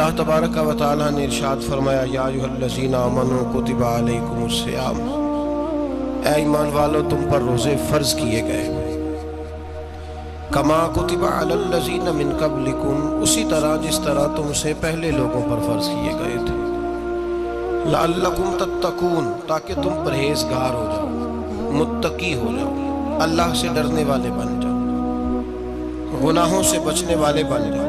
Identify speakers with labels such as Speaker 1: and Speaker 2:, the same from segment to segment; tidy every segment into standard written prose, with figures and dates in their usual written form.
Speaker 1: اللہ تبارک و تعالی نے ارشاد فرمایا یا ایھا آمنوا کتب علیکم الصیام، اے ایمان والو تم پر روزے فرض کیے گئے، کما کتب علی الذین من قبلکم، اسی طرح جس طرح تم سے پہلے لوگوں پر فرض کیے گئے تھے، لعلکم تتقون، تاکہ تم پرہیزگار ہو جاؤ، متقی ہو جاؤ، اللہ سے ڈرنے والے بن جاؤ، گناہوں سے بچنے والے بن جاؤ،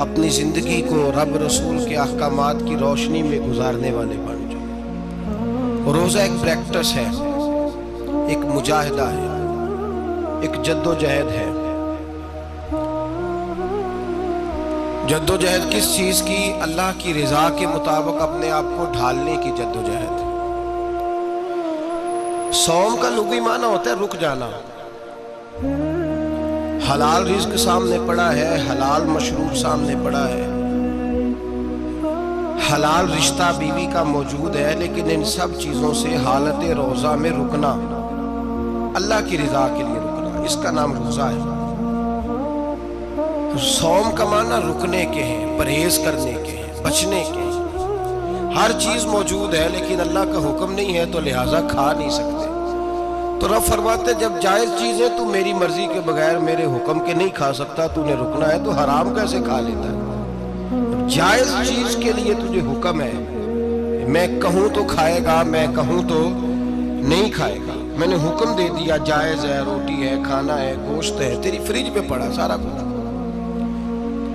Speaker 1: اپنی زندگی کو رب رسول کے احکامات کی روشنی میں گزارنے والے بن جاؤ۔ روزہ ایک پریکٹس ہے، ایک مجاہدہ ہے، ایک جد و جہد ہے۔ جد و جہد کس چیز کی؟ اللہ کی رضا کے مطابق اپنے آپ کو ڈھالنے کی جد و جہد۔ صوم کا لغوی معنی ہوتا ہے رک جانا، حلال رزق سامنے پڑا ہے، حلال مشروب سامنے پڑا ہے، حلال رشتہ بیوی کا موجود ہے، لیکن ان سب چیزوں سے حالت روزہ میں رکنا، اللہ کی رضا کے لیے رکنا، اس کا نام روزہ ہے۔ صوم کا معنی رکنے کے ہیں، پرہیز کرنے کے ہیں، بچنے کے ہیں۔ ہر چیز موجود ہے لیکن اللہ کا حکم نہیں ہے تو لہٰذا کھا نہیں سکتے۔ تو رب فرماتے جب جائز چیزیں تو میری مرضی کے بغیر میرے حکم کے نہیں کھا سکتا، تو نے رکنا ہے تو حرام کیسے کھا لیتا ہے؟ جائز چیز کے لیے تجھے حکم ہے، میں کہوں تو کھائے گا، میں کہوں تو نہیں کھائے گا، میں نے حکم دے دیا جائز ہے، روٹی ہے، کھانا ہے، گوشت ہے، تیری فریج میں پڑا سارا کچھ،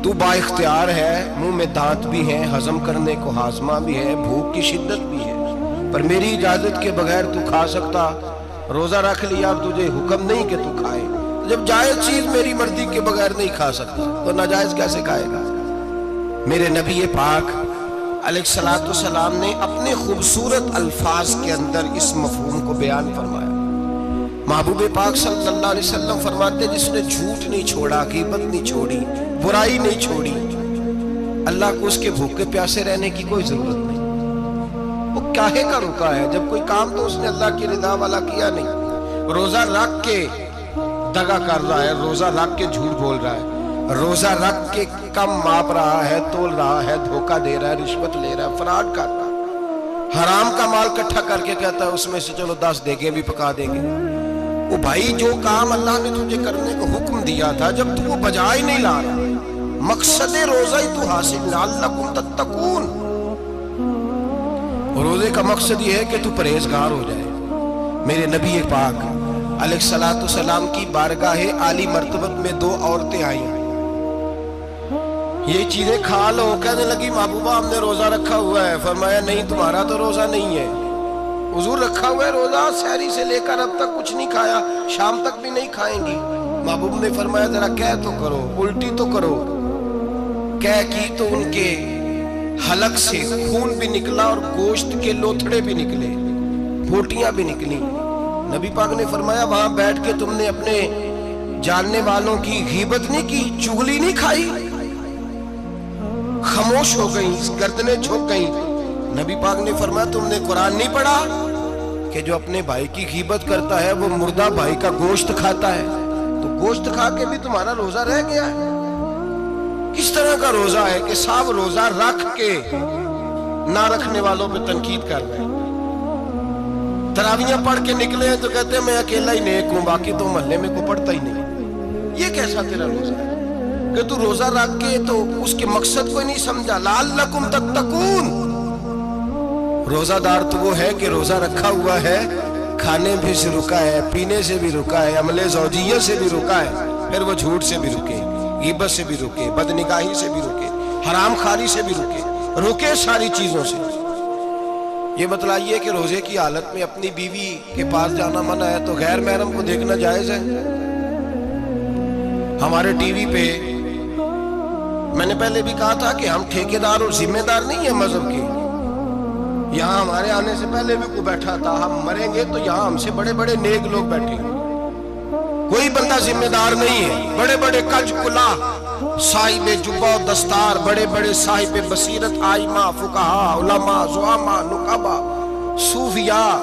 Speaker 1: تو با اختیار ہے، منہ میں دانت بھی ہیں، ہضم کرنے کو ہاضمہ بھی ہے، بھوک کی شدت بھی ہے، پر میری اجازت کے بغیر تو کھا سکتا۔ روزہ رکھ لیا، اب تجھے حکم نہیں کہ تو کھائے، جب جائز چیز میری مرضی کے بغیر نہیں کھا سکتا تو ناجائز کیسے کھائے گا؟ میرے نبی پاک علیہ السلام نے اپنے خوبصورت الفاظ کے اندر اس مفہوم کو بیان فرمایا۔ محبوب پاک صلی اللہ علیہ وسلم فرماتے جس نے جھوٹ نہیں چھوڑا، غیبت نہیں چھوڑی، برائی نہیں چھوڑی، اللہ کو اس کے بھوکے پیاسے رہنے کی کوئی ضرورت نہیں۔ وہ کاہے کا رکا ہے؟ جب کوئی کام تو اس نے اللہ کی رضا والا کیا نہیں۔ روزہ رکھ کے دغا کر رہا ہے، روزہ رکھ کے جھوٹ بول رہا ہے، روزہ رکھ کے کم ماپ رہا ہے، تول رہا ہے، دھوکہ دے رہا ہے، رشوت لے رہا ہے، فراڈ کر رہا ہے، حرام کا مال اکٹھا کر کے کہتا ہے اس میں سے چلو 10 دیگیں بھی پکا دیں گے۔ وہ بھائی جو کام اللہ نے تجھے کرنے کو حکم دیا تھا، جب تو وہ بجا ہی نہیں لا رہا، مقصد روزہ ہی تو حاصل، لعلکم تتقون۔ روزے کا مقصد یہ ہے کہ تو پرہیزگار ہو جائے۔ میرے نبی پاک علیہ السلام کی بارگاہ عالی مرتبت میں 2 عورتیں آئیں، یہ چیزیں کھا لو، کہنے لگی محبوبہ ہم نے روزہ رکھا ہوا ہے۔ فرمایا نہیں، تمہارا تو روزہ نہیں ہے، حضور رکھا ہوا ہے روزہ، سحری سے لے کر اب تک کچھ نہیں کھایا، شام تک بھی نہیں کھائیں گی۔ محبوب نے فرمایا ذرا کہہ تو کرو، الٹی تو کرو۔ کہہ کی تو ان کے حلق سے خون بھی نکلا اور گوشت کے لوتھڑے بھی نکلے، پھوٹیاں بھی نکلی۔ نبی پاک نے فرمایا وہاں بیٹھ کے تم نے اپنے جاننے والوں کی غیبت نہیں کی، چغلی نہیں کھائی؟ خاموش ہو گئیں، گردنیں جھک گئیں۔ نبی پاک نے فرمایا تم نے قرآن نہیں پڑھا کہ جو اپنے بھائی کی غیبت کرتا ہے وہ مردہ بھائی کا گوشت کھاتا ہے؟ تو گوشت کھا کے بھی تمہارا روزہ رہ گیا ہے۔ کس طرح کا روزہ ہے کہ صاحب روزہ رکھ کے نہ رکھنے والوں پہ تنقید کر رہے ہیں؟ تراویحاں پڑھ کے نکلے ہیں تو کہتے ہیں میں اکیلا ہی نیک ہوں، باقی تو محلے میں کوئی پڑھتا ہی نہیں۔ یہ کیسا تیرا روزہ ہے کہ تو روزہ رکھ کے تو اس کے مقصد کو نہیں سمجھا؟ لعلکم تتقون۔ روزہ دار تو وہ ہے کہ روزہ رکھا ہوا ہے، کھانے بھی سے رکا ہے، پینے سے بھی رکا ہے، عمل زوجیہ سے بھی رکا ہے، پھر وہ جھوٹ سے بھی رکے، غیبت سے بھی رکے، بدنگاہی سے بھی رکے، حرام خواری سے بھی رکے ساری چیزوں سے۔ یہ بتلائیے کہ روزے کی حالت میں اپنی بیوی کے پاس جانا منع ہے تو غیر محرم کو دیکھنا جائز ہے؟ ہمارے ٹی وی پہ میں نے پہلے بھی کہا تھا کہ ہم ٹھیکیدار اور ذمہ دار نہیں ہیں مذہب کے۔ یہاں ہمارے آنے سے پہلے بھی کوئی بیٹھا تھا، ہم مریں گے تو یہاں ہم سے بڑے بڑے نیک لوگ بیٹھے ہیں، کوئی بندہ ذمہ دار نہیں ہے۔ بڑے بڑے کج کلا، صاحب جبہ و دستار، بڑے بڑے صاحب بصیرت، آئمہ، فقہا، علماء، زعماء، نقبا، صوفیاء،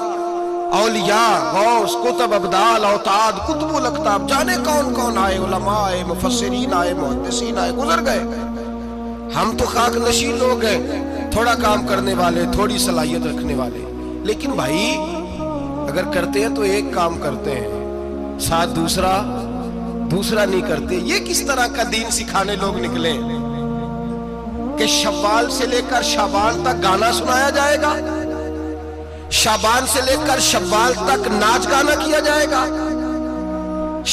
Speaker 1: اولیاء، غوث، کتب، ابدال، اوتاد، کتب الاقطاب، جانے کون کون آئے، علماء آئے، مفسرین آئے، محدثین آئے، گزر گئے۔ ہم تو خاک نشین لوگ ہیں، تھوڑا کام کرنے والے، تھوڑی صلاحیت رکھنے والے، لیکن بھائی اگر کرتے ہیں تو ایک کام کرتے ہیں، ساتھ دوسرا نہیں کرتے۔ یہ کس طرح کا دین سکھانے لوگ نکلے کہ شوال سے لے کر شعبان تک گانا سنایا جائے گا، شعبان سے لے کر شوال تک ناچ گانا کیا جائے گا،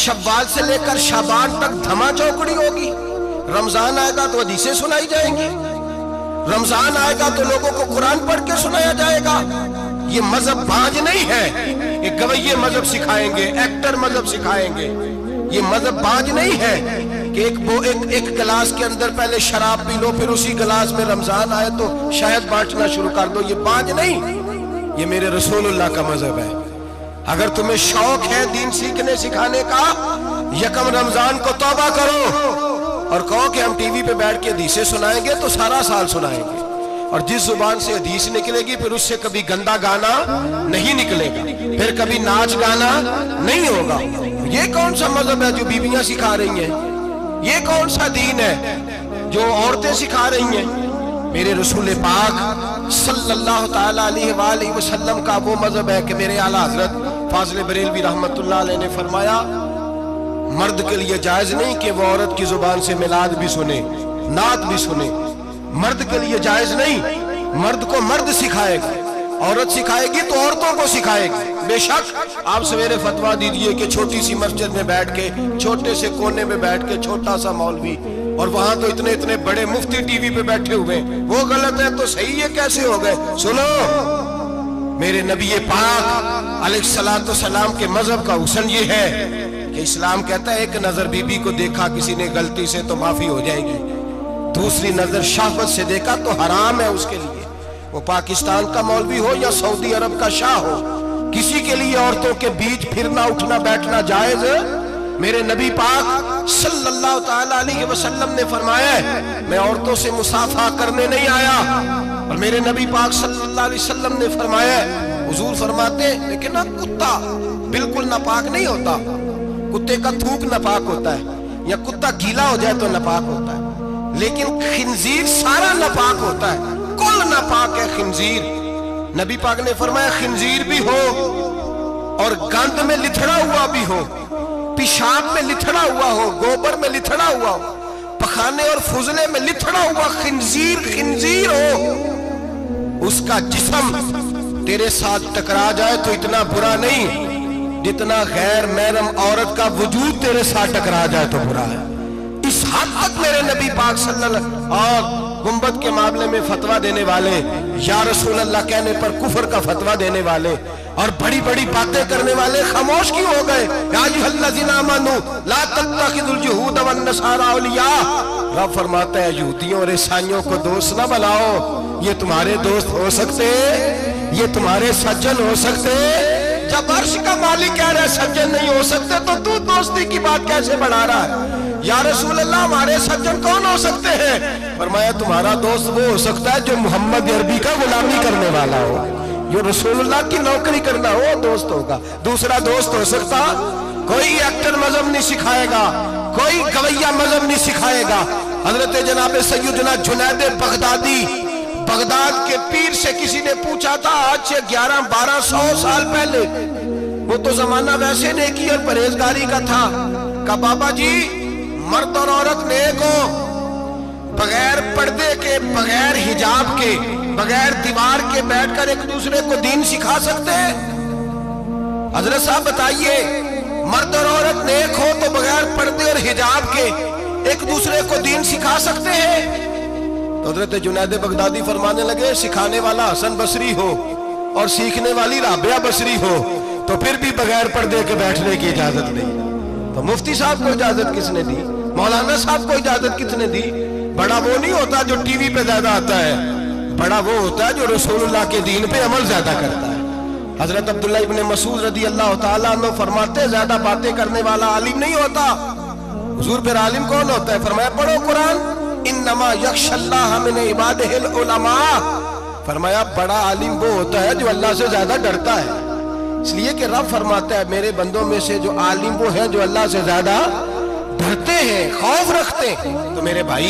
Speaker 1: شوال سے لے کر شعبان تک دھما چوکڑی ہوگی، رمضان آئے گا تو حدیثیں سنائی جائیں گی، رمضان آئے گا تو لوگوں کو قرآن پڑھ کے سنایا جائے گا۔ یہ مذہب بانج نہیں ہے کہ گویے مذہب سکھائیں گے، ایکٹر مذہب سکھائیں گے۔ یہ مذہب بانج نہیں ہے کہ ایک گلاس کے اندر پہلے شراب پی لو، پھر اسی گلاس میں رمضان آئے تو شہد بانٹنا شروع کر دو۔ یہ بانج نہیں، یہ میرے رسول اللہ کا مذہب ہے۔ اگر تمہیں شوق ہے دین سیکھنے سکھانے کا، یکم رمضان کو توبہ کرو اور کہو کہ ہم ٹی وی پہ بیٹھ کے حدیثیں سنائیں گے تو سارا سال سنائیں گے، اور جس زبان سے حدیث نکلے گی پھر اس سے کبھی گندا گانا نہیں نکلے گا، پھر کبھی ناچ گانا نہیں ہوگا۔ یہ کون سا مذہب ہے جو بیویاں سکھا رہی ہیں؟ یہ کون سا دین ہے جو عورتیں سکھا رہی ہیں؟ میرے رسول پاک صلی اللہ تعالیٰ علیہ وآلہ وسلم کا وہ مذہب ہے کہ میرے اعلیٰ حضرت فاضل بریلوی رحمت اللہ علیہ نے فرمایا، مرد کے لیے جائز نہیں کہ وہ عورت کی زبان سے میلاد بھی سنے، نعت بھی سنے۔ مرد کے لیے جائز نہیں، مرد کو مرد سکھائے گا، عورت سکھائے گی تو عورتوں کو سکھائے گی۔ بے شک آپ سویرے فتویٰ دیجئے کہ چھوٹی سی مسجد میں بیٹھ کے، چھوٹے سے کونے میں بیٹھ کے چھوٹا سا مولوی، اور وہاں تو اتنے بڑے مفتی ٹی وی پہ بیٹھے ہوئے، وہ غلط ہے تو صحیح ہے کیسے ہو گئے؟ سنو، میرے نبی پاک علیہ الصلوۃ والسلام کے مذہب کا حسن یہ ہے کہ اسلام کہتا ہے ایک نظر بی بی کو دیکھا کسی نے غلطی سے تو معافی ہو جائے گی، دوسری نظر شہوت سے دیکھا تو حرام ہے اس کے لیے، وہ پاکستان کا مولوی ہو یا سعودی عرب کا شاہ ہو، کسی کے لیے عورتوں کے بیچ پھرنا اٹھنا بیٹھنا جائز ہے۔ میرے نبی پاک صلی اللہ تعالیٰ علیہ وسلم نے فرمایا ہے میں عورتوں سے مصافحہ کرنے نہیں آیا، اور میرے نبی پاک صلی اللہ علیہ وسلم نے فرمایا ہے، حضور فرماتے لیکن نا کتا بالکل ناپاک نہیں ہوتا، کتے کا تھوک ناپاک ہوتا ہے، یا کتا گیلا ہو جائے تو ناپاک ہوتا ہے، لیکن خنزیر سارا ناپاک ہوتا ہے، کل ناپاک ہے خنزیر۔ نبی پاک نے فرمایا خنزیر بھی ہو اور گند میں لتھڑا ہوا بھی ہو، پیشاب میں لتھڑا ہوا ہو، گوبر میں لتھڑا ہوا ہو، پخانے اور فضلے میں لتھڑا ہوا خنزیر ہو، اس کا جسم تیرے ساتھ ٹکرا جائے تو اتنا برا نہیں جتنا غیر محرم عورت کا وجود تیرے ساتھ ٹکرا جائے تو برا ہے۔ اس حد تک میرے نبی پاک صلی اللہ علیہ وسلم اور گنبد کے معاملے میں فتویٰ دینے والے، یا رسول اللہ کہنے پر کفر کا فتویٰ دینے والے اور بڑی بڑی باتیں کرنے والے خاموش کیوں ہو گئے؟ یا ایھا الذین آمنوا لا تتخذوا اليہود والنصارى اولیاء، رب فرماتا ہے یہودیوں اور عیسائیوں کو دوست نہ بناؤ، یہ تمہارے دوست ہو سکتے، یہ تمہارے سجن ہو سکتے؟ جب عرش کا مالک کہہ رہا ہے سجن نہیں ہو سکتے تو دوستی کی بات کیسے بڑھا رہا ہے؟ یا رسول اللہ ہمارے سجن کون ہو سکتے ہیں؟ فرمایا تمہارا دوست وہ ہو سکتا ہے جو محمد عربی کا غلامی کرنے والا ہو، جو رسول اللہ کی نوکری کرنا ہو دوست ہوگا۔ دوسرا دوست ہو سکتا؟ کوئی ایکٹر مذہب نہیں سکھائے گا، کوئی گویہ مذہب نہیں سکھائے گا۔ حضرت جناب سیدنا جنید بغدادی، بغداد کے پیر سے کسی نے پوچھا تھا آج سے 1100-1200 سال پہلے، وہ تو زمانہ ویسے نیکی اور پرہیزگاری کا تھا، کہا بابا جی مرد اور عورت نیک ہو، بغیر پردے کے، بغیر حجاب کے، بغیر دیوار کے بیٹھ کر ایک دوسرے کو دین سکھا سکتے ہیں؟ حضرت صاحب بتائیے، مرد اور عورت نیک ہو تو بغیر پردے اور حجاب کے ایک دوسرے کو دین سکھا سکتے ہیں؟ تو حضرت جنید بغدادی فرمانے لگے سکھانے والا حسن بصری ہو اور سیکھنے والی رابعہ بصری ہو تو پھر بھی بغیر پردے کے بیٹھنے کی اجازت نہیں۔ تو مفتی صاحب کو اجازت کس نے دی؟ مولانا صاحب کو اجازت کس نے دی؟ بڑا وہ نہیں ہوتا جو ٹی وی پہ زیادہ آتا ہے، بڑا وہ ہوتا ہے جو رسول اللہ کے دین پہ عمل زیادہ کرتا ہے۔ حضرت عبداللہ ابن مسعود رضی اللہ تعالیٰ عنہ فرماتے زیادہ باتیں کرنے والا عالم نہیں ہوتا۔ حضور پھر عالم کون ہوتا ہے؟ فرمایا پڑھو قرآن، انما یخشی اللہ من عبادہ العلماء، فرمایا بڑا عالم وہ ہوتا ہے جو اللہ سے زیادہ ڈرتا ہے، اس لیے کہ رب فرماتا ہے میرے بندوں میں سے جو عالم وہ ہیں جو اللہ سے زیادہ ڈرتے ہیں، خوف رکھتے ہیں۔ تو میرے بھائی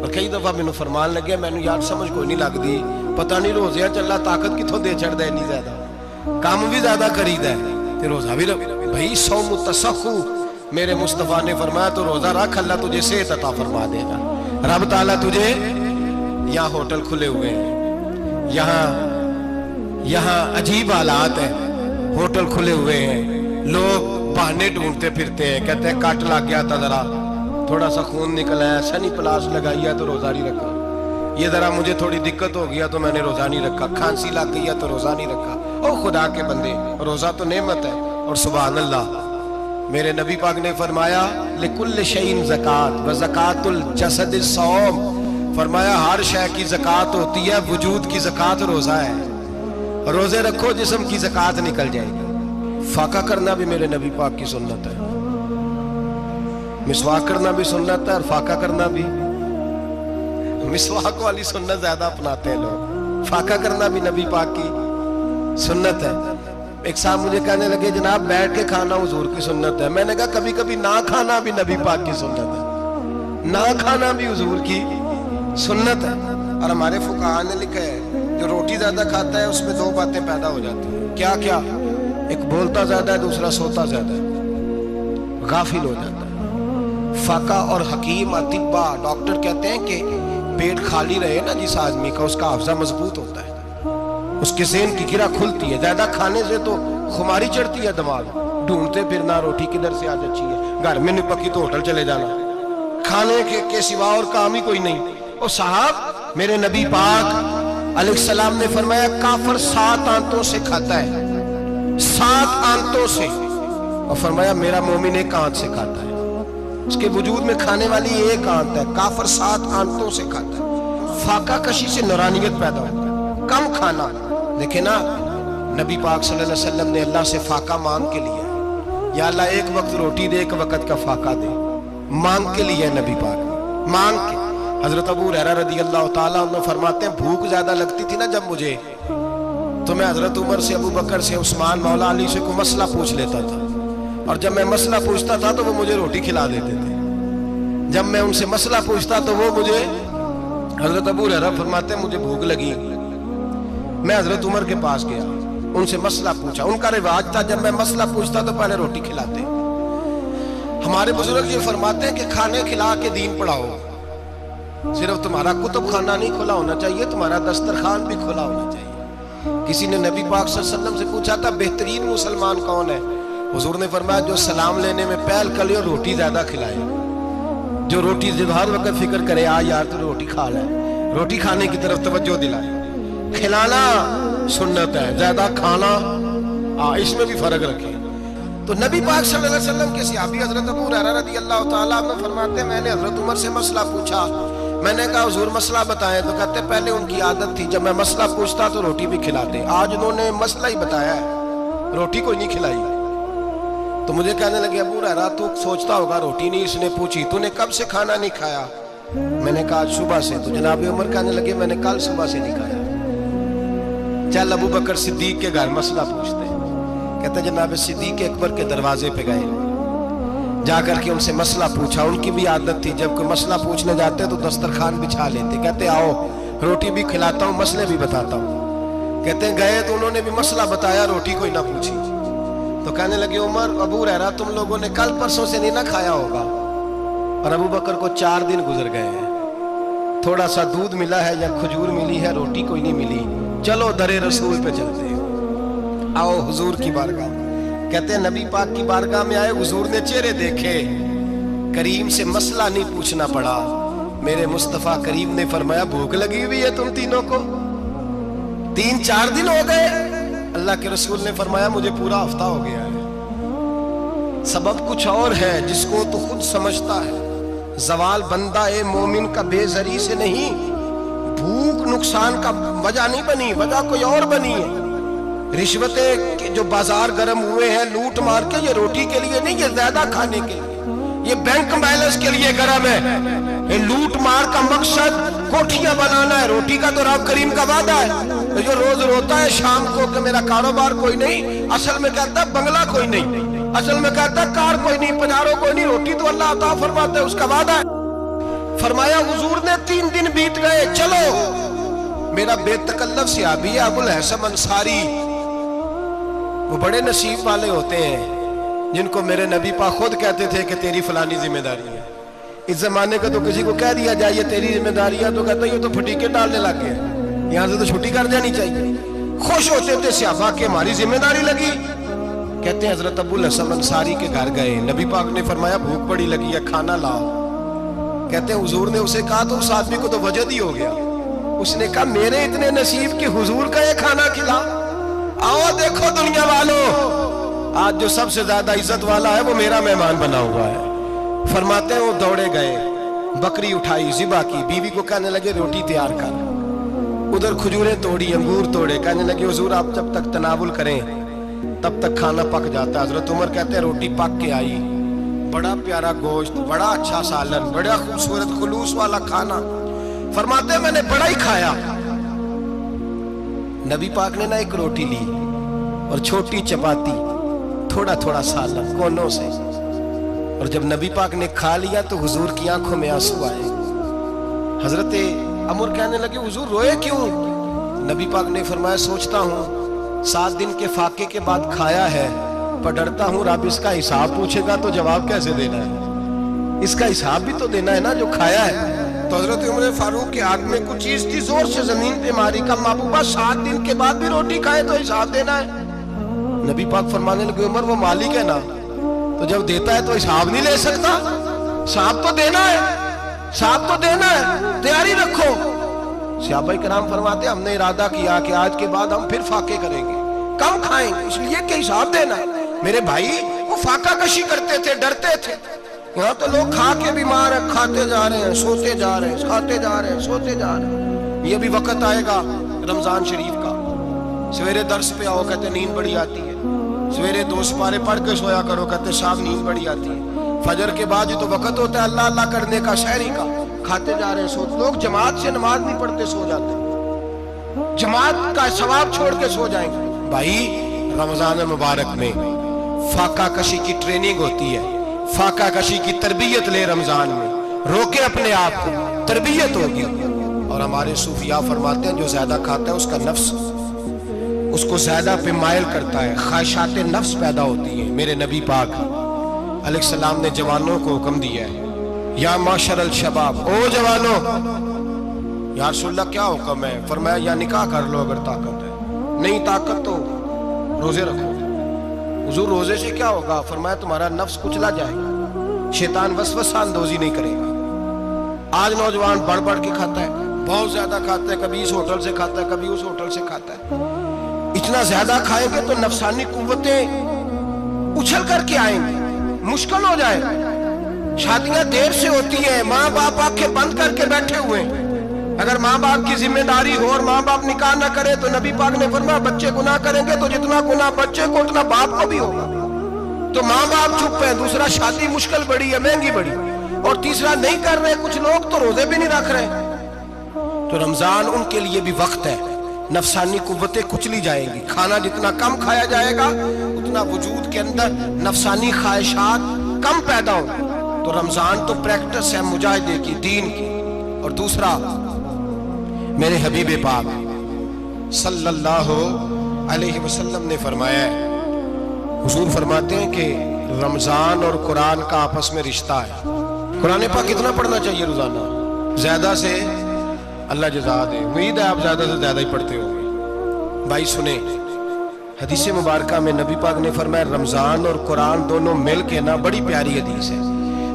Speaker 1: اور کئی دفعہ مینوں فرمان لگے مینوں یار سمجھ کوئی نہیں لگتی پتہ نہیں روزے چلا طاقت کتوں دے چڑھتا ہے اتنی زیادہ کام بھی زیادہ کریدا ہے تے روزہ بھی بھائی صوم التسخو میرے مصطفیٰ نے فرمایا تو روزہ رکھ اللہ تجھے صحت عطا فرما دے گا رب تعالیٰ تجھے یہاں ہوٹل کھلے ہوئے ہیں یہاں عجیب حالات ہیں ہوٹل کھلے ہوئے ہیں لوگ بہانے ڈھونڈتے پھرتے ہیں کہتے ہیں کٹ لگ گیا تھا ذرا تھوڑا سا خون نکلا ہے سنی پلاس لگائی ہے تو روزہ نہیں رکھا یہ ذرا مجھے تھوڑی دقت ہو گیا تو میں نے روزہ نہیں رکھا کھانسی لگ گئی ہے تو روزہ نہیں رکھا او خدا کے بندے روزہ تو نعمت ہے اور سبحان اللہ میرے نبی پاک نے فرمایا لکل شیء زکات و زکات الجسد الصوم فرمایا ہر شے کی زکات ہوتی ہے وجود کی زکات روزہ ہے روزے رکھو جسم کی زکات نکل جائے گی فاقہ کرنا بھی میرے نبی پاک کی سنت ہے مسواک کرنا بھی سنت ہے اور فاقہ کرنا بھی مسواک والی سنت زیادہ اپناتے ہیں لوگ فاقہ کرنا بھی نبی پاک کی سنت ہے ایک صاحب مجھے کہنے لگے جناب بیٹھ کے کھانا حضور کی سنت ہے میں نے کہا کبھی کبھی نہ کھانا بھی نبی پاک کی سنت ہے نہ کھانا بھی حضور کی سنت ہے اور ہمارے فقہاء نے لکھا ہے جو روٹی زیادہ کھاتا ہے اس میں دو باتیں پیدا ہو جاتی ہیں کیا کیا ایک بولتا زیادہ ہے دوسرا سوتا زیادہ ہے غافل ہو جاتا ہے فقہ اور حکیم اطباء ڈاکٹر کہتے ہیں کہ پیٹ خالی رہے نا جس آدمی کا اس کا حافظہ مضبوط ہوتا ہے اس کے ذہن کی گرہ کھلتی ہے زیادہ کھانے سے تو خماری چڑھتی ہے دماغ ڈھونڈتے پھرنا روٹی کدھر سے آج اچھی ہے گھر میں نہیں پکی تو ہوٹل چلے جانا کھانے کے سوا اور کام ہی کوئی نہیں اور صاحب میرے نبی پاک علیہ السلام نے فرمایا کافر 7 آنتوں سے کھاتا ہے 7 آنتوں سے اور فرمایا میرا مومن 1 آنت سے کھاتا ہے اس کے وجود میں کھانے والی 1 آنت ہے کافر 7 آنتوں سے کھاتا ہے فاقہ کشی سے نورانیت پیدا ہوتا ہے کم کھانا دیکھیں نا نبی پاک صلی اللہ علیہ وسلم نے اللہ سے فاقہ مانگ کے لیا یا اللہ 1 وقت روٹی دے 1 وقت کا فاقہ دے مانگ کے لیا نبی پاک مانگ کے حضرت ابو ہریرہ رضی اللہ تعالیٰ عنہ فرماتے ہیں بھوک زیادہ لگتی تھی نا جب مجھے تو میں حضرت عمر سے ابو بکر سے عثمان مولا علی سے کوئی مسئلہ پوچھ لیتا تھا اور جب میں مسئلہ پوچھتا تھا تو وہ مجھے روٹی کھلا دیتے تھے جب میں ان سے مسئلہ پوچھتا تو وہ مجھے حضرت ابو ہریرہ فرماتے ہیں مجھے بھوک لگی میں حضرت عمر کے پاس گیا ان سے مسئلہ پوچھا ان کا رواج تھا جب میں مسئلہ پوچھتا تو پہلے روٹی کھلاتے ہمارے بزرگ یہ فرماتے ہیں کہ کھانے کھلا کے دین پڑھاؤ صرف تمہارا کتب خانہ نہیں کھلا ہونا چاہیے تمہارا دسترخوان بھی کھلا ہونا چاہیے کسی نے نبی پاک صلی اللہ علیہ وسلم سے پوچھا تھا بہترین مسلمان کون ہے حضور نے فرمایا جو سلام لینے میں پہل کرے اور روٹی زیادہ کھلائے جو روٹی ہر وقت فکر کرے یار تو روٹی کھا لے روٹی کھانے کی طرف توجہ دلائے کھلانا سنت ہے زیادہ کھانا اس میں بھی فرق رکھے تو نبی پاک صلی اللہ علیہ وسلم کے صحابی حضرت ابو ہریرہ رضی اللہ تعالیٰ عنہ فرماتے ہیں میں نے حضرت عمر سے مسئلہ پوچھا میں نے کہا حضور مسئلہ بتائیں تو کہتے پہلے ان کی عادت تھی جب میں مسئلہ پوچھتا تو روٹی بھی کھلاتے آج انہوں نے مسئلہ ہی بتایا ہے روٹی کوئی نہیں کھلائی تو مجھے کہنے لگے ابو ہریرہ تو سوچتا ہوگا روٹی نہیں اس نے پوچھی تو نے کب سے کھانا نہیں کھایا میں نے کہا صبح سے تو جناب عمر کہنے لگے میں نے کل صبح سے نہیں کھایا چل ابو بکر صدیق کے گھر مسئلہ پوچھتے کہتے جناب صدیق اکبر کے دروازے پہ گئے جا کر کے ان سے مسئلہ پوچھا ان کی بھی عادت تھی جب کوئی مسئلہ پوچھنے جاتے تو دسترخوان بچھا لیتے کہتے آؤ روٹی بھی کھلاتا ہوں مسئلے بھی بتاتا ہوں کہتے ہیں گئے تو انہوں نے بھی مسئلہ بتایا روٹی کوئی نہ پوچھی تو کہنے لگے عمر ابو ہریرہ تم لوگوں نے کل پرسوں سے نہیں نہ کھایا ہوگا اور ابو بکر کو 4 دن گزر گئے ہیں تھوڑا سا دودھ ملا ہے یا کھجور ملی ہے روٹی کوئی نہیں ملی چلو در رسول پہ چلتے آؤ حضور کی بارگاہ کہتے ہیں نبی پاک کی بارگاہ میں آئے حضور نے چہرے دیکھے کریم سے مسئلہ نہیں پوچھنا پڑا میرے مصطفیٰ کریم نے فرمایا بھوک لگی ہوئی ہے تم تینوں کو 3-4 دن ہو گئے اللہ کے رسول نے فرمایا مجھے پورا ہفتہ ہو گیا ہے سبب کچھ اور ہے جس کو تو خود سمجھتا ہے زوال بندہ مومن کا بے زری سے نہیں بھوک نقصان کا وجہ نہیں بنی وجہ کوئی اور بنی ہے رشوتیں جو بازار گرم ہوئے ہیں لوٹ مار کے یہ روٹی کے لیے نہیں یہ زیادہ کھانے کے لیے یہ بینک بیلنس کے لیے گرم ہے یہ لوٹ مار کا مقصد کوٹھیاں بنانا ہے روٹی کا تو رب کریم کا وعدہ ہے جو روز روتا ہے شام کو کہ میرا کاروبار کوئی نہیں اصل میں کہتا ہے بنگلہ کوئی نہیں اصل میں کہتا ہے کار کوئی نہیں پنارو کوئی نہیں روٹی تو اللہ عطا فرماتا ہے اس کا وعدہ ہے فرمایا حضور نے 3 دن بیت گئے، چلو میرا بے تکلف صحابی ہے ابو الحسن انصاری، وہ بڑے نصیب والے ہوتے ہیں جن کو میرے نبی پاک خود کہتے تھے کہ تیری فلانی ذمہ داری ہے۔ اس زمانے کا تو کسی کو کہہ دیا جائے یہ تیری ذمہ داری ہے تو کہتا ہے یہ تو پھٹیکے ڈالنے لگ گئے، یہاں سے تو چھٹی کر دینی چاہیے۔ خوش ہوتے تھے صحابہ کہ ہماری ذمہ داری لگی۔ کہتے ہیں حضرت ابو الحسن انصاری کے گھر گئے، نبی پاک نے فرمایا بھوک بڑی لگی ہے کھانا لاؤ۔ کہتے ہیں حضور نے اسے کہا تو اس آدمی کو تو وجد ہی ہو گیا، اس نے کہا میرے اتنے نصیب کہ حضور کا یہ کھانا کھلا۔ آؤ دیکھو دنیا والوں، آج جو سب سے زیادہ عزت والا ہے وہ میرا مہمان بنا ہوا ہے۔ فرماتے ہیں وہ دوڑے گئے، بکری اٹھائی، ذبح کی، بیوی کو کہنے لگے روٹی تیار کر، ادھر کھجوریں توڑی، انگور توڑے، کہنے لگے حضور آپ جب تک تناول کریں تب تک کھانا پک جاتا ہے۔ حضرت عمر کہتے ہیں روٹی پک کے آئی، بڑا پیارا گوشت، بڑا اچھا سالن، بڑا خوبصورت خلوص والا کھانا۔ فرماتے ہیں میں نے بڑا ہی کھایا۔ نبی پاک نے نہ ایک روٹی لی اور چھوٹی چپاتی، تھوڑا تھوڑا سالن کونوں سے، اور جب نبی پاک نے کھا لیا تو حضور کی آنکھوں میں آنسو آئے۔ حضرت عمر کہنے لگے حضور روئے کیوں؟ نبی پاک نے فرمایا سوچتا ہوں 7 دن کے فاقے کے بعد کھایا ہے، پر ڈرتا ہوں رب اس کا حساب پوچھے گا تو جواب کیسے دینا ہے، اس کا حساب بھی تو دینا ہے نا جو کھایا ہے۔ تو حضرت عمر فاروق کے ہاتھ میں کچھ چیز تھی، زور سے زمین پہ ماری، کا محبوبہ 7 دن کے بعد بھی روٹی کھائے تو حساب دینا ہے۔ نبی پاک فرمانے لگے عمر وہ مالک ہے نا، تو جب دیتا ہے تو حساب نہیں لے سکتا، حساب تو دینا ہے، حساب تو دینا ہے، تیاری رکھو۔ صحابہ کرام فرماتے ہم نے ارادہ کیا کہ آج کے بعد ہم پھر فاقے کریں گے، کم کھائیں گے، اس لیے کہ حساب دینا ہے۔ میرے بھائی وہ فاقہ کشی کرتے تھے، ڈرتے تھے۔ یہاں تو لوگ کھا کے بیمار ہیں، کھاتے جا رہے ہیں، سوتے جا رہے ہیں، کھاتے جا رہے ہیں، سوتے جا رہے ہیں۔ یہ بھی وقت آئے گا رمضان شریف کا، سویرے درس پہ آؤ کہتے نیند بڑی آتی ہے، سویرے 2 سپارے پڑھ کے سویا کرو کہتے صاحب نیند بڑی آتی ہے، فجر کے بعد تو وقت ہوتا ہے اللہ اللہ کرنے کا، شہری کا، کھاتے جا رہے ہیں، سوتے۔ لوگ جماعت سے نماز نہیں پڑھتے سو جاتے، جماعت کا ثواب چھوڑ کے سو جائیں گے۔ بھائی رمضان مبارک میں فاقہ کشی کی ٹریننگ ہوتی ہے، فاقہ کشی کی تربیت لے، رمضان میں روکے اپنے آپ کو، تربیت ہوگی۔ اور ہمارے صوفیاء فرماتے ہیں جو زیادہ کھاتا ہے اس کا نفس اس کو زیادہ پہ مائل کرتا ہے، خواہشات نفس پیدا ہوتی ہیں۔ میرے نبی پاک علیہ السلام نے جوانوں کو حکم دیا ہے یا معاشر الشباب، او جوانوں، یا رسول اللہ کیا حکم ہے؟ فرمایا یا نکاح کر لو اگر طاقت ہے، نہیں طاقت تو روزے رکھو۔ حضور روزے سے کیا ہوگا؟ فرمایا تمہارا نفس کچلا جائے گا، شیطان وسوسہ اندوزی نہیں کرے گا۔ آج نوجوان بڑھ بڑھ کے کھاتا ہے، بہت زیادہ کھاتا ہے، کبھی اس ہوٹل سے کھاتا ہے، کبھی اس ہوٹل سے کھاتا ہے۔ اتنا زیادہ کھائیں گے تو نفسانی قوتیں اچھل کر کے آئیں گی، مشکل ہو جائے۔ شادیاں دیر سے ہوتی ہیں، ماں باپ آنکھیں بند کر کے بیٹھے ہوئے ہیں۔ اگر ماں باپ کی ذمہ داری ہو اور ماں باپ نکاح نہ کرے تو نبی پاک نے فرمایا بچے گناہ کریں گے تو جتنا گناہ بچے کو اتنا باپ کو بھی ہوگا۔ تو ماں باپ چپ ہیں، دوسرا شادی مشکل بڑی ہے، مہنگی بڑی، اور تیسرا نہیں کر رہے، کچھ لوگ تو روزے بھی نہیں رکھ رہے۔ تو رمضان ان کے لیے بھی وقت ہے، نفسانی قوتیں کچلی جائیں گی، کھانا جتنا کم کھایا جائے گا اتنا وجود کے اندر نفسانی خواہشات کم پیدا ہوں۔ تو رمضان تو پریکٹس ہے مجاہدے کی، دین کی۔ اور دوسرا میرے حبیب پاک صلی اللہ علیہ وسلم نے فرمایا ہے، حضور فرماتے ہیں کہ رمضان اور قرآن کا آپس میں رشتہ ہے۔ قرآن پاک کتنا پڑھنا چاہیے روزانہ؟ زیادہ سے اللہ جزا دے، امید ہے آپ زیادہ سے زیادہ ہی پڑھتے ہوں گے۔ بھائی سنیں، حدیث مبارکہ میں نبی پاک نے فرمایا رمضان اور قرآن دونوں مل کے نا، بڑی پیاری حدیث ہے،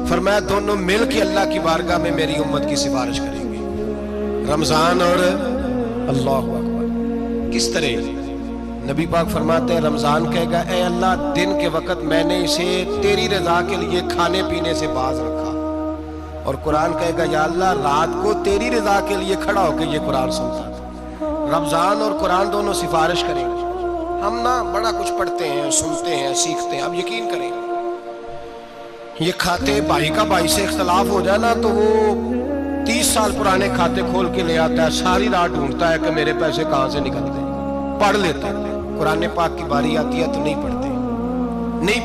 Speaker 1: فرمایا دونوں مل کے اللہ کی بارگاہ میں میری امت کی سفارش کریں گے۔ رمضان اور اللہ اکبر، کس طرح؟ نبی پاک فرماتے ہیں رمضان کہے گا اے اللہ دن کے وقت میں نے اسے تیری رضا کے لیے کھانے پینے سے باز رکھا، اور قرآن کہے گا یا اللہ رات کو تیری رضا کے لیے کھڑا ہو کے یہ قرآن سنتا تھا۔ رمضان اور قرآن دونوں سفارش کریں گے۔ ہم نا بڑا کچھ پڑھتے ہیں، سنتے ہیں، سیکھتے ہیں، اب یقین کریں یہ کھاتے بھائی کا بھائی سے اختلاف ہو جائے نا تو وہ 30 سال پرانے کھاتے کھول کے لے آتا ہے، ساری رات ڈھونڈتا ہے کہ میرے پیسے کہاں سے نکلتے ہیں، پڑھ لیتا ہے۔ قرآن پاک کی باری آتی ہے تو نہیں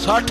Speaker 1: 60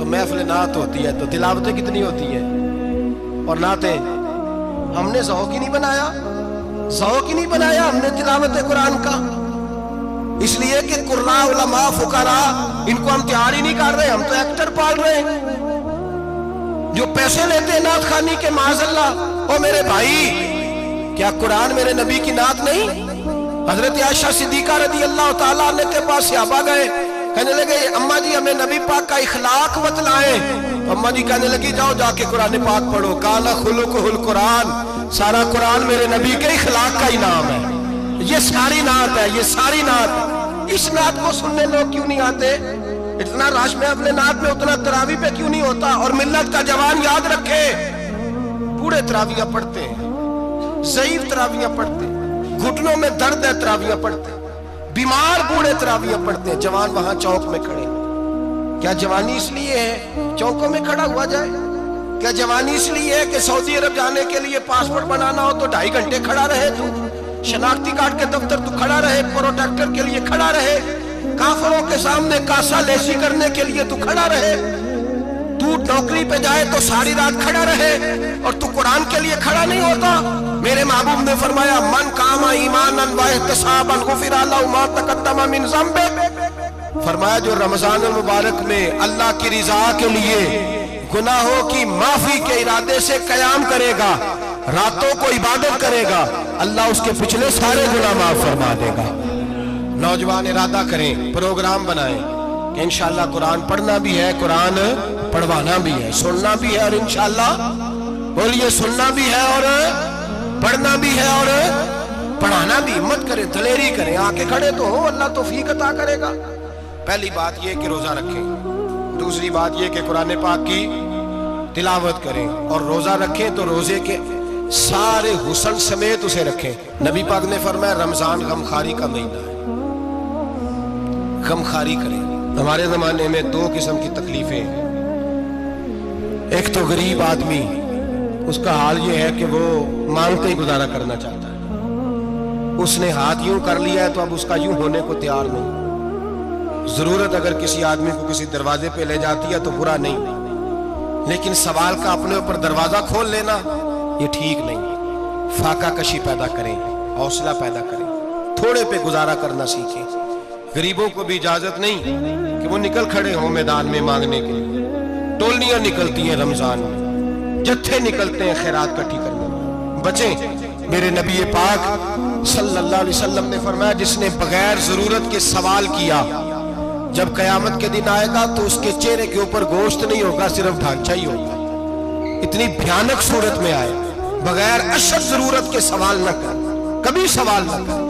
Speaker 1: تو محفل نعت ہوتی ہے تو تلاوتیں کتنی ہوتی ہیں، اور نعتیں ہم نے ذوق ہی نہیں بنایا، ذوق ہی نہیں بنایا ہم نے تلاوت قرآن کا، اس لیے کہ قراء علماء فقراء ان کو ہم تیار ہی نہیں کر رہے، ہم تو ایکٹر پال رہے ہیں جو پیسے لیتے ہیں نعت خوانی کے، معاذ اللہ۔ او میرے بھائی، کیا قرآن میرے نبی کی نعت نہیں؟ حضرت عائشہ صدیقہ رضی اللہ تعالیٰ عنہ کے پاس صحابہ گئے، کہنے لگے اماں جی ہمیں نبی پاک کا اخلاق بتلائیں، تو اماں جی کہنے لگی جاؤ جا کے قرآن پاک پڑھو، قال خلقہ القرآن، سارا قرآن میرے نبی کے اخلاق کا ہی نام ہے، یہ ساری نعت ہے، یہ ساری نعت۔ اس نعت کو سننے لوگ کیوں نہیں آتے؟ اتنا رش میں اپنے نعت میں اتنا تراویح پہ کیوں نہیں ہوتا؟ اور ملت کا جوان یاد رکھے، بوڑھے تراویح پڑھتے ہیں، ضعیف تراویح پڑھتے ہیں، گھٹنوں میں درد ہے تراویح پڑھتے ہیں، بیمار بوڑھے تراویح پڑھتے ہیں، جوان وہاں چوک میں کھڑے۔ کیا جوانی اس لیے ہے چوکوں میں کھڑا ہوا جائے؟ کیا جوانی اس لیے ہے کہ سعودی عرب جانے کے لیے پاسپورٹ بنانا ہو تو 2.5 گھنٹے کھڑا رہے تو؟ شناختی کارڈ کے دفتر تو کھڑا رہے، پروٹیکٹر کے لیے کھڑا رہے، کافروں کے سامنے کاسا لیسی کرنے کے لیے تو کھڑا رہے، تو نوکری پہ جائے تو ساری رات کھڑا رہے، اور تو قرآن کے لیے کھڑا نہیں ہوتا؟ میرے محبوب نے فرمایا من قام ایمانا واحتسابا غفر له ما تقدم من ذنبه، فرمایا جو رمضان المبارک میں اللہ کی رضا کے لیے گناہوں کی معافی کے ارادے سے قیام کرے گا، راتوں کو عبادت کرے گا، اللہ اس کے پچھلے سارے گناہ معاف فرما دے گا۔ نوجوان ارادہ کریں، پروگرام بنائیں کہ انشاءاللہ قرآن پڑھنا بھی ہے، قرآن پڑھوانا بھی ہے، سننا بھی ہے، اور انشاءاللہ بولیے سننا بھی ہے اور پڑھنا بھی ہے اور پڑھانا بھی۔ ہمت کریں، دلیری کریں، آ کے کھڑے تو ہو، اللہ توفیق عطا کرے گا۔ پہلی بات یہ کہ روزہ رکھیں، دوسری بات یہ کہ قرآن پاک کی تلاوت کریں، اور روزہ رکھیں تو روزے کے سارے حسن سمیت اسے رکھیں۔ نبی پاک نے فرمایا رمضان غمخواری کا مہینہ ہے، غمخواری کریں۔ ہمارے زمانے میں 2 قسم کی تکلیفیں ہیں، ایک تو غریب آدمی، اس کا حال یہ ہے کہ وہ مانگتے ہی گزارا کرنا چاہتا ہے، اس نے ہاتھ یوں کر لیا ہے تو اب اس کا یوں ہونے کو تیار نہیں۔ ضرورت اگر کسی آدمی کو کسی دروازے پہ لے جاتی ہے تو برا نہیں، لیکن سوال کا اپنے اوپر دروازہ کھول لینا یہ ٹھیک نہیں۔ فاقہ کشی پیدا کریں، حوصلہ پیدا کریں، تھوڑے پہ گزارا کرنا سیکھیں۔ غریبوں کو بھی اجازت نہیں کہ وہ نکل کھڑے ہوں میدان میں مانگنے کے لیے، ٹولیاں نکلتی ہیں رمضان میں، جتھے نکلتے ہیں خیرات کٹھی کرنے میں، بچیں۔ میرے نبی پاک صلی اللہ علیہ وسلم نے فرمایا جس نے بغیر ضرورت کے سوال کیا، جب قیامت کے دن آئے گا تو اس کے چہرے کے اوپر گوشت نہیں ہوگا، صرف ڈھانچہ ہی ہوگا۔ اتنی بھیانک صورت میں آئے، بغیر اشد ضرورت کے سوال نہ کر، کبھی سوال نہ کر۔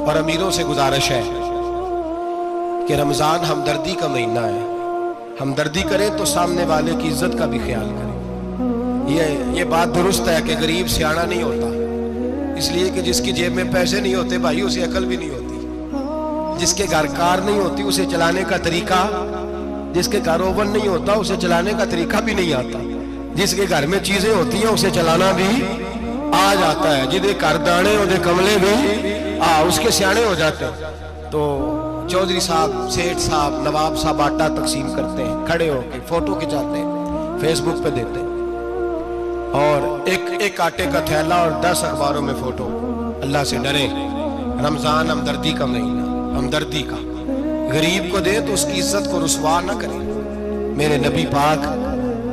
Speaker 1: اور امیروں سے گزارش ہے کہ رمضان ہمدردی کا مہینہ ہے، ہمدردی کریں تو سامنے والے کی عزت کا بھی خیال کریں۔ یہ بات درست ہے کہ غریب سیاڑا نہیں ہوتا، اس لیے کہ جس کی جیب میں پیسے نہیں ہوتے بھائی اسے عقل بھی نہیں ہوتی، جس کے گھر کار نہیں ہوتی اسے چلانے کا طریقہ، جس کے گھر اوون نہیں ہوتا اسے چلانے کا طریقہ بھی نہیں آتا، جس کے گھر میں چیزیں ہوتی ہیں اسے چلانا بھی آ جاتا ہے، جدے گھر دانے اور کملے بھی اس کے سیانے ہو جاتے ہیں۔ تو چودھری صاحب، سیٹھ صاحب، نواب صاحب آٹا تقسیم کرتے ہیں، کھڑے ہو کے فوٹو کھچاتے ہیں، فیس بک پہ دیتے ہیں، اور ایک آٹے کا تھیلا اور 10 اخباروں میں فوٹو۔ اللہ سے ڈریں، رمضان ہمدردی کا مہینہ، ہمدردی کا۔ غریب کو دیں تو اس کی عزت کو رسوا نہ کریں۔ میرے نبی پاک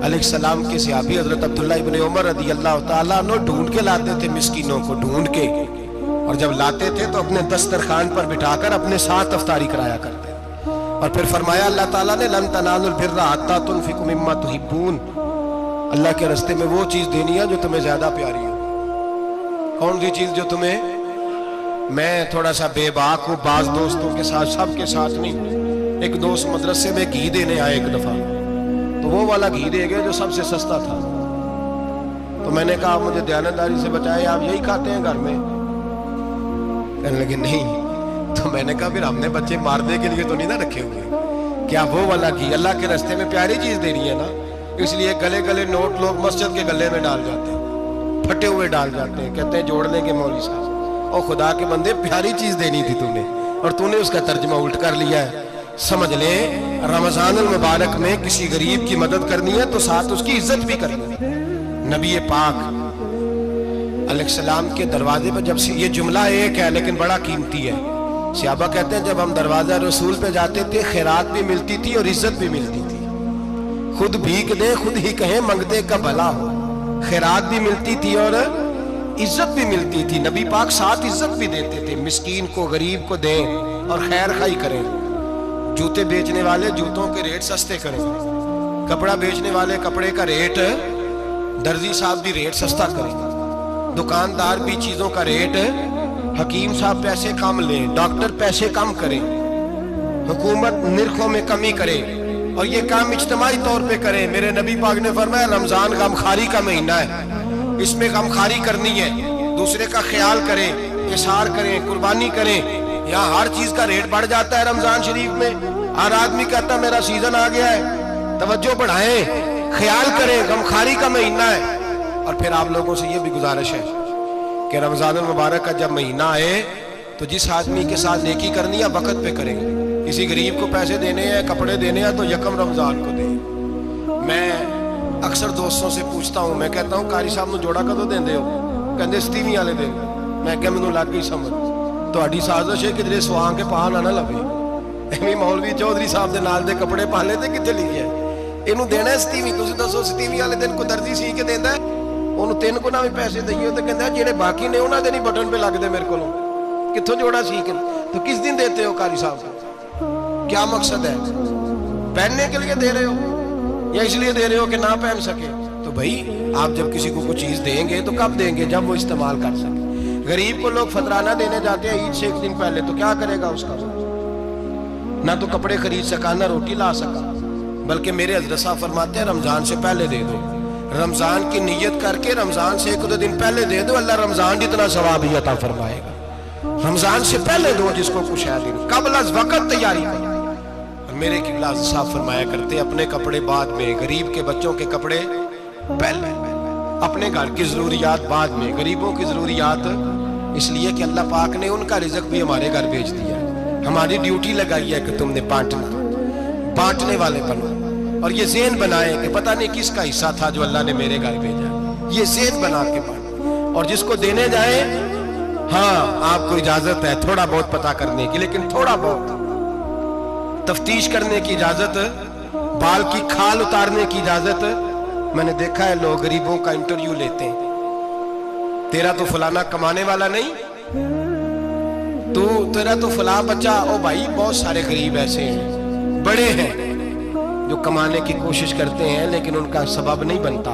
Speaker 1: علیہ السلام کے صحابی حضرت عبداللہ ابن عمر رضی اللہ تعالیٰ عنہ ڈھونڈ کے لاتے تھے مسکینوں کو، ڈھونڈ کے، اور جب لاتے تھے تو اپنے دسترخوان پر بٹھا کر اپنے ساتھ افطاری کرایا کرتے، اور پھر فرمایا اللہ تعالیٰ نے لن تنالوا البر حتی تنفقوا مما تحبون، اللہ کے راستے میں وہ چیز دینی ہے جو تمہیں زیادہ پیاری ہو۔ کون سی چیز جو تمہیں؟ میں تھوڑا سا بے باک ہوں، بعض دوستوں کے ساتھ، سب کے ساتھ نہیں۔ ایک دوست مدرسے میں گھی دینے آئے ایک دفعہ، تو وہ والا گھی دے گئے جو سب سے سستا تھا، تو میں نے کہا مجھے دیانتداری سے بچائے، آپ یہی کھاتے ہیں گھر میں؟ کہنے لگے نہیں۔ تو میں نے کہا پھر ہم نے بچے مارنے کے لیے تو نہیں نہ رکھے ہوئے، کیا وہ والا گھی اللہ کے راستے میں پیاری چیز دینی ہے نا، اس لیے گلے گلے نوٹ لوگ مسجد کے گلے میں ڈال جاتے ہیں، پھٹے ہوئے ڈال جاتے ہیں، کہتے ہیں جوڑ لیں گے مولوی صاحب۔ اور خدا کے بندے پیاری چیز دینی تھی تو نے، اور تو نے اس کا ترجمہ الٹ کر لیا ہے۔ سمجھ لے رمضان المبارک میں کسی غریب کی مدد کرنی ہے تو ساتھ اس کی عزت بھی کرنی ہے۔ نبی پاک علیہ السلام کے دروازے پر جب سے، یہ جملہ ایک ہے لیکن بڑا قیمتی ہے، صحابہ کہتے ہیں جب ہم دروازہ رسول پہ جاتے تھے خیرات بھی ملتی تھی اور عزت بھی ملتی تھی۔ خود بھیک دے خود ہی کہیں منگتے کا بھلا ہو، خیرات بھی ملتی تھی اور عزت بھی ملتی تھی۔ نبی پاک ساتھ عزت بھی دیتے تھے، مسکین کو غریب کو دیں اور خیر خائی کریں۔ جوتے بیچنے والے جوتوں کے ریٹ سستے کریں، کپڑا بیچنے والے کپڑے کا ریٹ، درزی صاحب بھی ریٹ سستا کریں، دکاندار بھی چیزوں کا ریٹ، حکیم صاحب پیسے کم لیں، ڈاکٹر پیسے کم کریں، حکومت نرخوں میں کمی کرے اور یہ کام اجتماعی طور پہ کریں۔ میرے نبی پاک نے فرمایا رمضان غمخواری کا مہینہ ہے، اس میں غمخواری کرنی ہے، دوسرے کا خیال کریں، اظہار کریں، قربانی کریں۔ یہاں ہر چیز کا ریٹ بڑھ جاتا ہے رمضان شریف میں، ہر آدمی کہتا میرا سیزن آ گیا ہے، توجہ بڑھائیں، خیال کریں، غمخواری کا مہینہ ہے۔ اور پھر آپ لوگوں سے یہ بھی گزارش ہے کہ رمضان المبارک کا جب مہینہ آئے تو جس آدمی کے ساتھ نیکی کرنی ہے وقت پہ کریں۔ کسی غریب کو پیسے دینے ہیں، کپڑے دینے ہیں تو یکم رمضان کو دیں۔ میں اکثر دوستوں سے پوچھتا ہوں، میں کہتا ہوں قاری صاحب نو جوڑا کدو دیندے ہو؟ کہندے 27 والے دن۔ میں کہ مینوں لگ گئی سمجھ، تہاڈی سازش ہے کدھر سواں کے پاہ نہ لوے، ایویں مولوی چودھری صاحب دے نال دے کپڑے پا لے تے کتے لکھیا ہے اینوں دینا ہے 27۔ تسی دسو 27 والے دن کو درزی سی کے دیندا ہے، اونوں 3 گنا بھی پیسے دئیے تے کہندا ہے جڑے باقی نے انہاں دے نہیں بٹن پہ لگ دے میرے کولوں، کتھوں جوڑا سی کے؟ تو کس دن دیتے ہو قاری صاحب؟ کیا مقصد ہے؟ پہننے کے لیے دے رہے ہو یا اس لیے دے رہے ہو کہ نہ پہن سکے؟ تو بھائی آپ جب کسی کو کوئی چیز دیں گے تو کب دیں گے؟ جب وہ استعمال کر سکے۔ غریب کو لوگ فطرانہ دینے جاتے ہیں عید سے ایک دن پہلے، تو کیا کرے گا اس کا؟ نہ تو کپڑے خرید سکا نہ روٹی لا سکا، بلکہ میرے حضرت صاحب فرماتے ہیں رمضان سے پہلے دے دو، رمضان کی نیت کر کے رمضان سے 1-2 دن پہلے دے دو، اللہ رمضان جتنا ثواب ہی عطا فرمائے گا۔ رمضان سے پہلے دو جس کو کچھ ہے دن، قبل از وقت تیاری کرو۔ اور میرے قبلہ صاحب فرمایا کرتے اپنے کپڑے بعد میں، غریب کے بچوں کے کپڑے پہلے، اپنے گھر کی ضروریات بعد میں، غریبوں کی ضروریات، اس لیے کہ اللہ پاک نے ان کا رزق بھی ہمارے گھر بھیج دیا ہے، ہماری ڈیوٹی لگائی ہے کہ تم نے بانٹنے والے بنو، اور یہ ذہن بنائے کہ پتہ نہیں کس کا حصہ تھا جو اللہ نے میرے گھر بھیجا، یہ ذہن بنا کے بانٹو۔ اور جس کو دینے جائیں، ہاں آپ کو اجازت ہے تھوڑا بہت پتہ کرنے کی، لیکن تھوڑا بہت تفتیش کرنے کی اجازت، بال کی کھال اتارنے کی اجازت۔ میں نے دیکھا ہے لوگ غریبوں کا انٹرویو لیتے ہیں، تیرا تو فلانا کمانے والا نہیں، تیرا تو فلاں بچہ، او بھائی بہت سارے غریب ایسے ہیں، بڑے ہیں جو کمانے کی کوشش کرتے ہیں لیکن ان کا سبب نہیں بنتا۔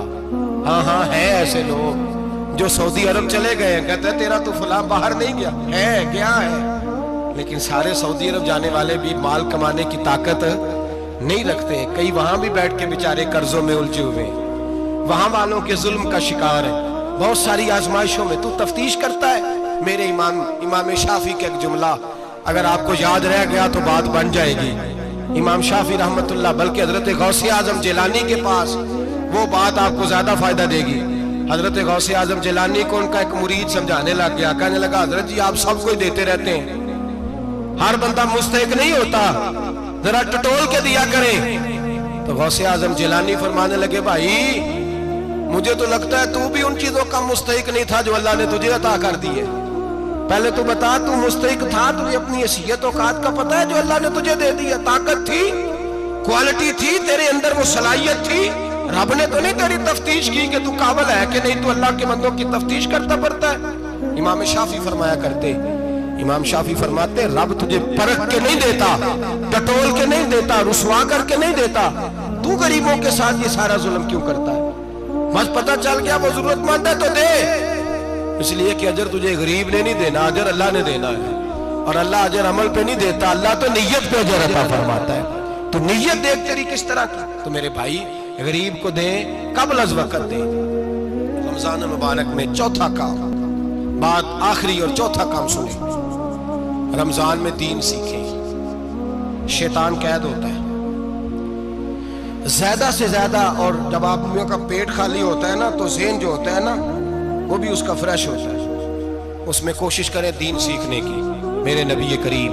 Speaker 1: ہاں ہے ایسے لوگ جو سعودی عرب چلے گئے ہیں، کہتے ہیں تیرا تو فلاں باہر نہیں گیا، ہے گیا ہے، لیکن سارے سعودی عرب جانے والے بھی مال کمانے کی طاقت نہیں رکھتے، کئی وہاں بھی بیٹھ کے بیچارے قرضوں میں الجھے ہوئے ہیں، وہاں والوں کے ظلم کا شکار ہے، بہت ساری آزمائشوں میں تو تفتیش کرتا ہے۔ میرے امام شافعی کا ایک جملہ اگر آپ کو یاد رہ گیا تو بات بن جائے گی۔ امام شافعی رحمت اللہ، بلکہ حضرت غوث اعظم جیلانی کے پاس وہ بات آپ کو زیادہ فائدہ دے گی۔ حضرت غوث اعظم جیلانی کو ان کا ایک مرید سمجھانے لگ گیا، کہنے لگا حضرت جی آپ سب کو دیتے رہتے ہیں، ہر بندہ مستحق نہیں ہوتا، ذرا ٹٹول کے دیا کریں۔ تو غوث اعظم جیلانی فرمانے لگے بھائی مجھے تو لگتا ہے تو بھی ان چیزوں کا مستحق نہیں تھا جو اللہ نے تجھے عطا کر دی ہے، پہلے تو بتا تو مستحق تھا، تجھے اپنی حیثیت اوقات کا پتہ ہے جو اللہ نے تجھے دے دی ہے، طاقت تھی، کوالٹی تھی، تیرے اندر وہ صلاحیت تھی، رب نے تو نہیں تیری تفتیش کی کہ تو قابل ہے کہ نہیں، تو اللہ کے بندوں کی تفتیش کرتا پڑتا ہے۔ امام شافعی فرمایا کرتے، امام شافعی فرماتے رب تجھے پرکھ کے نہیں دیتا، ٹٹول کے نہیں دیتا، رسوا کر کے نہیں دیتا، تو غریبوں کے ساتھ یہ سارا ظلم کیوں کرتا ہے؟ بس پتہ چل گیا وہ ضرورت مند ہے تو دے، اس لیے کہ اجر تجھے غریب نے نہیں دینا، اجر اللہ نے دینا ہے، اور اللہ اجر عمل پہ نہیں دیتا، اللہ تو نیت پہ اجر عطا فرماتا ہے۔ تو نیت دیکھ تیری کس طرح کی، تو میرے بھائی غریب کو دیں، قبل از وقت دیں۔ رمضان المبارک میں چوتھا کام، بات آخری اور چوتھا کام سنیں، رمضان میں دین سیکھیں۔ شیطان قید ہوتا ہے زیادہ سے زیادہ، اور جب آدمیوں کا پیٹ خالی ہوتا ہے نا تو ذہن جو ہوتا ہے نا وہ بھی اس کا فریش ہوتا ہے، اس میں کوشش کریں دین سیکھنے کی۔ میرے نبی کریم